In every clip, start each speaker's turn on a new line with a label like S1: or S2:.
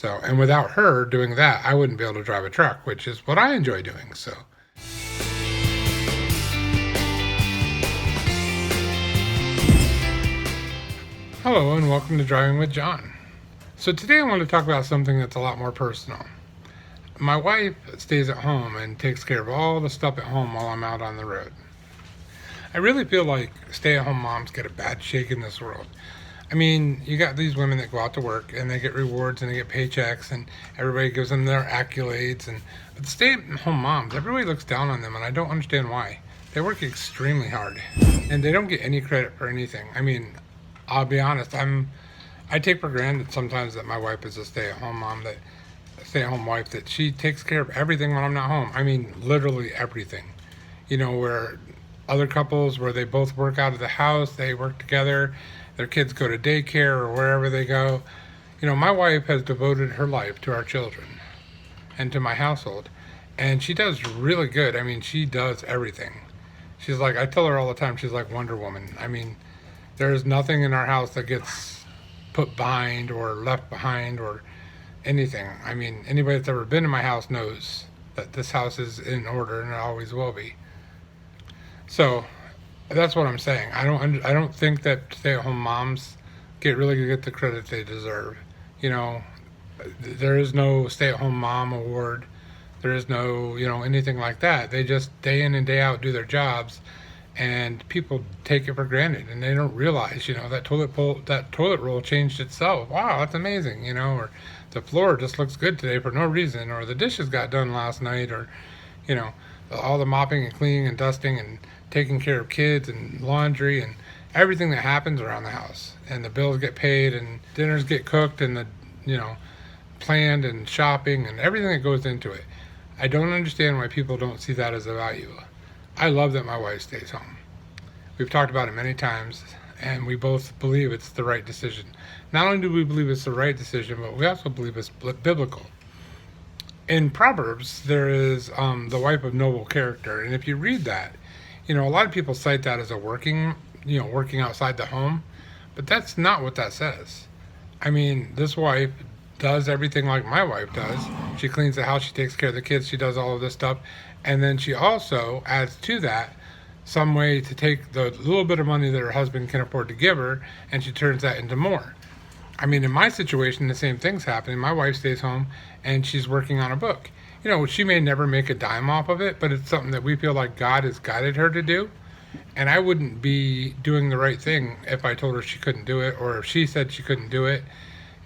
S1: So, and without her doing that, I wouldn't be able to drive a truck, which is what I enjoy doing. So, hello and welcome to Driving with John. So, today I want to talk about something that's a lot more personal. My wife stays at home and takes care of all the stuff at home while I'm out on the road. I really feel like stay-at-home moms get a bad shake in this world. I mean, you got these women that go out to work and they get rewards and they get paychecks and everybody gives them their accolades. But the stay-at-home moms, everybody looks down on them and I don't understand why. They work extremely hard and they don't get any credit for anything. I mean, I'll be honest, I take for granted sometimes that my wife is a stay-at-home mom, that stay-at-home wife, that she takes care of everything when I'm not home. I mean, literally everything. Where other couples where they both work out of the house, they work together, their kids go to daycare or wherever they go. My wife has devoted her life to our children and to my household, and she does really good. I mean, she does everything. She's like, I tell her all the time, she's like Wonder Woman. I mean, there's nothing in our house that gets put behind or left behind or anything. I mean, anybody that's ever been in my house knows that this house is in order and it always will be. So that's what I'm saying. I don't think that stay-at-home moms really get the credit they deserve. There is no stay-at-home mom award. There is no anything like that. They just day in and day out do their jobs, and people take it for granted, and they don't realize that toilet roll changed itself. Wow, that's amazing. Or the floor just looks good today for no reason, or the dishes got done last night, or all the mopping and cleaning and dusting and taking care of kids and laundry and everything that happens around the house, and the bills get paid and dinners get cooked and the planned and shopping and everything that goes into it. I don't understand why people don't see that as a value. I love that my wife stays home. We've talked about it many times, and we both believe it's the right decision. Not only do we believe it's the right decision, but we also believe it's biblical. In Proverbs, there is the wife of noble character, and if you read that, a lot of people cite that as working outside the home, but that's not what that says. I mean, this wife does everything like my wife does. She cleans the house, she takes care of the kids, she does all of this stuff, and then she also adds to that some way to take the little bit of money that her husband can afford to give her, and she turns that into more. I mean, in my situation, the same thing's happening. My wife stays home and she's working on a book. She may never make a dime off of it, but it's something that we feel like God has guided her to do. And I wouldn't be doing the right thing if I told her she couldn't do it, or if she said she couldn't do it.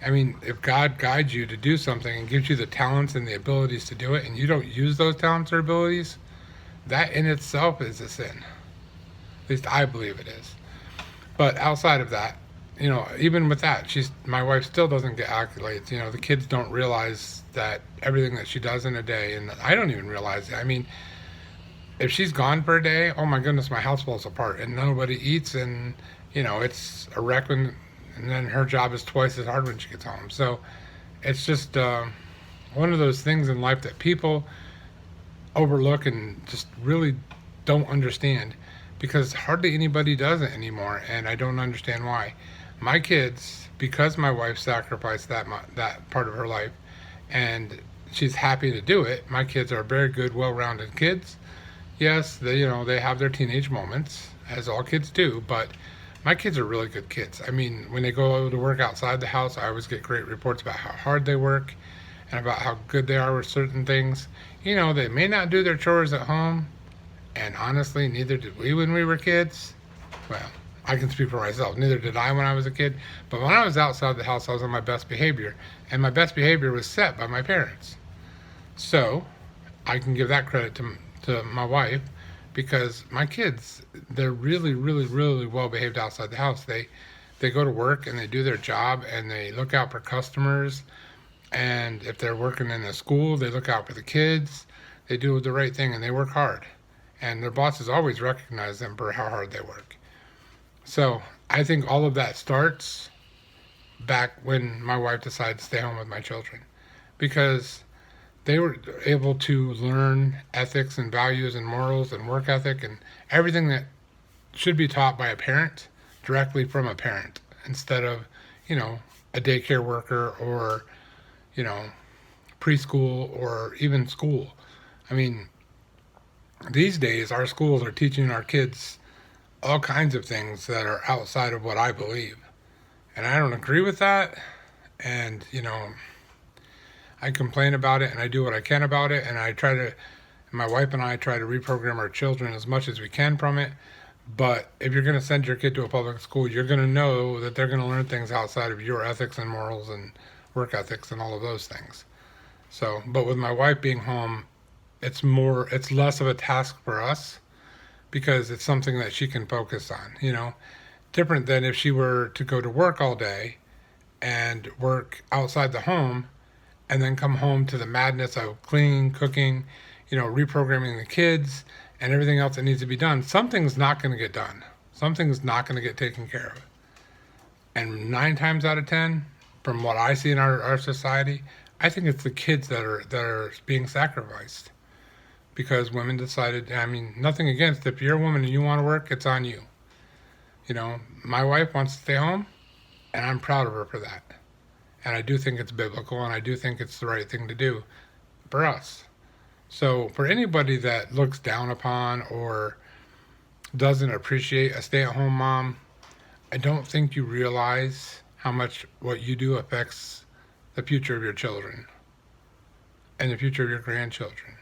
S1: I mean, if God guides you to do something and gives you the talents and the abilities to do it, and you don't use those talents or abilities, that in itself is a sin. At least I believe it is. But outside of that, even with that, my wife still doesn't get accolades. The kids don't realize that everything that she does in a day, and I don't even realize it. I mean, if she's gone for a day, oh my goodness, my house falls apart and nobody eats, and it's a wreck and then her job is twice as hard when she gets home. So it's just one of those things in life that people overlook and just really don't understand, because hardly anybody does it anymore, and I don't understand why. My kids, because my wife sacrificed that part of her life, and she's happy to do it. My kids are very good, well-rounded kids. Yes, they have their teenage moments, as all kids do, but my kids are really good kids. I mean, when they go to work outside the house, I always get great reports about how hard they work and about how good they are with certain things. They may not do their chores at home, and honestly, neither did we when we were kids. Well, I can speak for myself. Neither did I when I was a kid. But when I was outside the house, I was on my best behavior. And my best behavior was set by my parents. So I can give that credit to my wife, because my kids, they're really, really, really well behaved outside the house. They go to work and they do their job and they look out for customers. And if they're working in a school, they look out for the kids. They do the right thing and they work hard. And their bosses always recognize them for how hard they work. So I think all of that starts back when my wife decided to stay home with my children, because they were able to learn ethics and values and morals and work ethic and everything that should be taught by a parent directly from a parent, instead of, a daycare worker or, you know, preschool or even school. I mean, these days our schools are teaching our kids all kinds of things that are outside of what I believe. And I don't agree with that. And, I complain about it and I do what I can about it. And my wife and I try to reprogram our children as much as we can from it. But if you're going to send your kid to a public school, you're going to know that they're going to learn things outside of your ethics and morals and work ethics and all of those things. So, but with my wife being home, it's less of a task for us because it's something that she can focus on. Different than if she were to go to work all day and work outside the home and then come home to the madness of cleaning, cooking, reprogramming the kids and everything else that needs to be done. Something's not going to get done. Something's not going to get taken care of. And 9 times out of 10, from what I see in our society, I think it's the kids that are being sacrificed because women decided. I mean, nothing against if you're a woman and you want to work, it's on you. My wife wants to stay home, and I'm proud of her for that. And I do think it's biblical, and I do think it's the right thing to do for us. So for anybody that looks down upon or doesn't appreciate a stay-at-home mom, I don't think you realize how much what you do affects the future of your children and the future of your grandchildren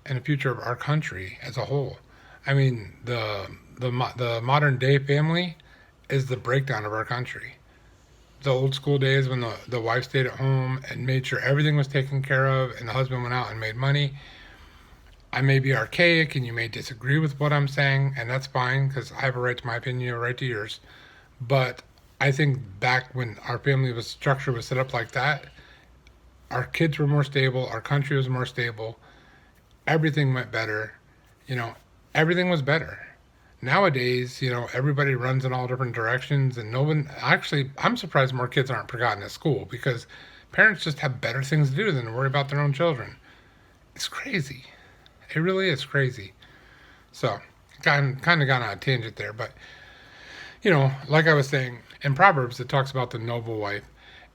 S1: and the future of our country as a whole. I mean, the modern day family is the breakdown of our country. The old school days when the wife stayed at home and made sure everything was taken care of and the husband went out and made money. I may be archaic and you may disagree with what I'm saying, and that's fine because I have a right to my opinion, you have a right to yours. But I think back when our family structure was set up like that, our kids were more stable, our country was more stable, everything went better, everything was better. Nowadays, everybody runs in all different directions, and no one actually. I'm surprised more kids aren't forgotten at school because parents just have better things to do than to worry about their own children. It's crazy. It really is crazy. So, kind of got on a tangent there, but like I was saying in Proverbs, it talks about the noble wife,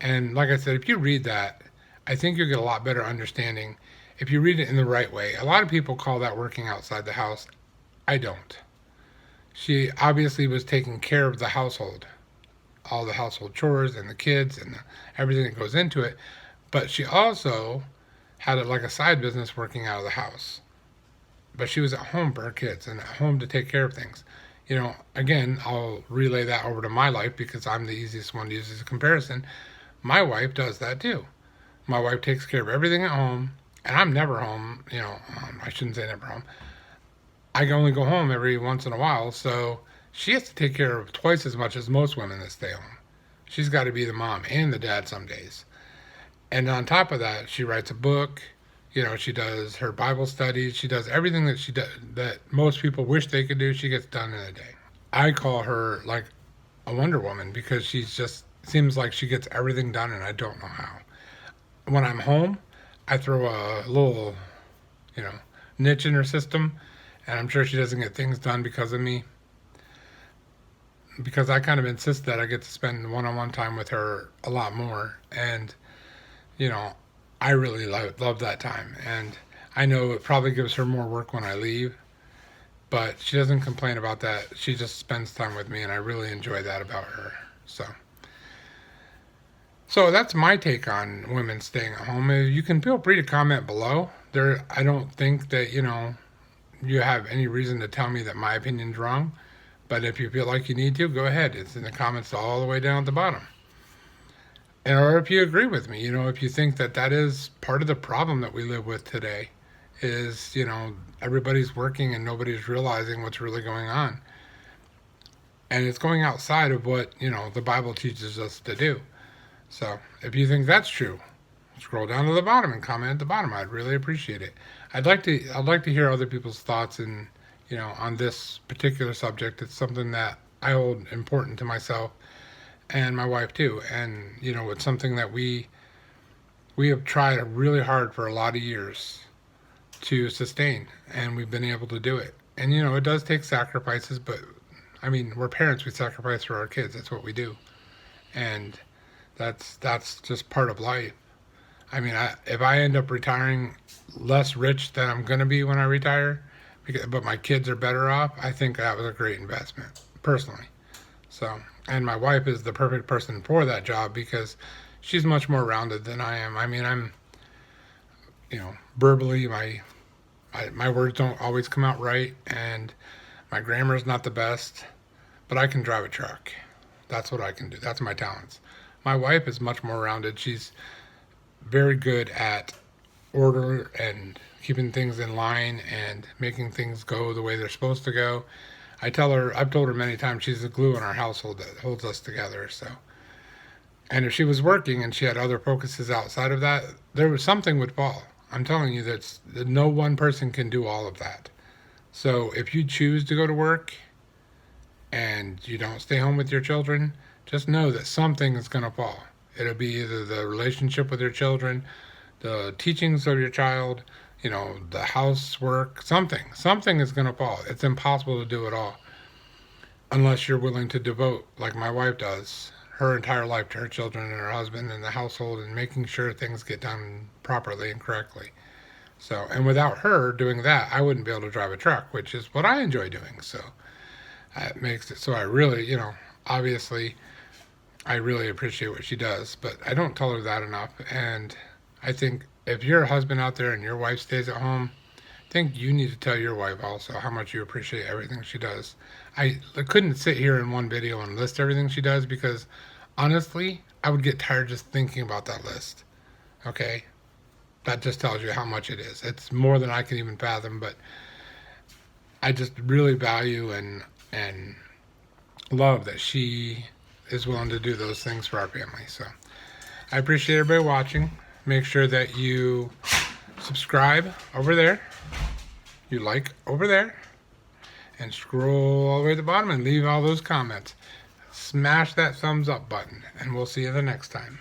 S1: and like I said, if you read that, I think you'll get a lot better understanding if you read it in the right way. A lot of people call that working outside the house. I don't. She obviously was taking care of the household, all the household chores and the kids and everything that goes into it. But she also had it like a side business working out of the house. But she was at home for her kids and at home to take care of things. Again, I'll relay that over to my life because I'm the easiest one to use as a comparison. My wife does that too. My wife takes care of everything at home, and I'm never home. I shouldn't say never home. I can only go home every once in a while, so she has to take care of twice as much as most women that stay home. She's got to be the mom and the dad some days. And on top of that, she writes a book. She does her Bible studies. She does everything that she does that most people wish they could do. She gets done in a day. I call her like a Wonder Woman because she's just seems like she gets everything done, and I don't know how. When I'm home, I throw a little, niche in her system. And I'm sure she doesn't get things done because of me. Because I kind of insist that I get to spend one-on-one time with her a lot more. And, I really love that time. And I know it probably gives her more work when I leave. But she doesn't complain about that. She just spends time with me, and I really enjoy that about her. So that's my take on women staying at home. You can feel free to comment below. I don't think that, you have any reason to tell me that my opinion's wrong, but if you feel like you need to, go ahead. It's in the comments all the way down at the bottom. Or if you agree with me, if you think that is part of the problem that we live with today, is, everybody's working and nobody's realizing what's really going on. And it's going outside of what, the Bible teaches us to do. So if you think that's true, scroll down to the bottom and comment at the bottom. I'd really appreciate it. I'd like to hear other people's thoughts and on this particular subject. It's something that I hold important to myself and my wife too. And it's something that we have tried really hard for a lot of years to sustain, and we've been able to do it. And it does take sacrifices, but I mean, we're parents. We sacrifice for our kids. That's what we do, and that's just part of life. I mean, if I end up retiring less rich than I'm going to be when I retire, but my kids are better off, I think that was a great investment, personally. So, and my wife is the perfect person for that job because she's much more rounded than I am. I mean, verbally, my words don't always come out right, and my grammar is not the best, but I can drive a truck. That's what I can do. That's my talents. My wife is much more rounded. She's very good at order and keeping things in line and making things go the way they're supposed to go. I've told her many times she's the glue in our household that holds us together. So, and if she was working and she had other focuses outside of that, there was something would fall. I'm telling you that no one person can do all of that. So if you choose to go to work and you don't stay home with your children, just know that something is going to fall. It'll be either the relationship with your children, the teachings of your child, the housework, something. Something is going to fall. It's impossible to do it all unless you're willing to devote, like my wife does, her entire life to her children and her husband and the household and making sure things get done properly and correctly. So, and without her doing that, I wouldn't be able to drive a truck, which is what I enjoy doing. So, it makes it so I really, obviously, I really appreciate what she does, but I don't tell her that enough. And I think if you're a husband out there and your wife stays at home, I think you need to tell your wife also how much you appreciate everything she does. I couldn't sit here in one video and list everything she does because honestly, I would get tired just thinking about that list. Okay? That just tells you how much it is. It's more than I can even fathom, but I just really value and love that she is willing to do those things for our family. So I appreciate everybody watching. Make sure that you subscribe over there, you like over there, and scroll all the way to the bottom and leave all those comments. Smash that thumbs up button, and we'll see you the next time.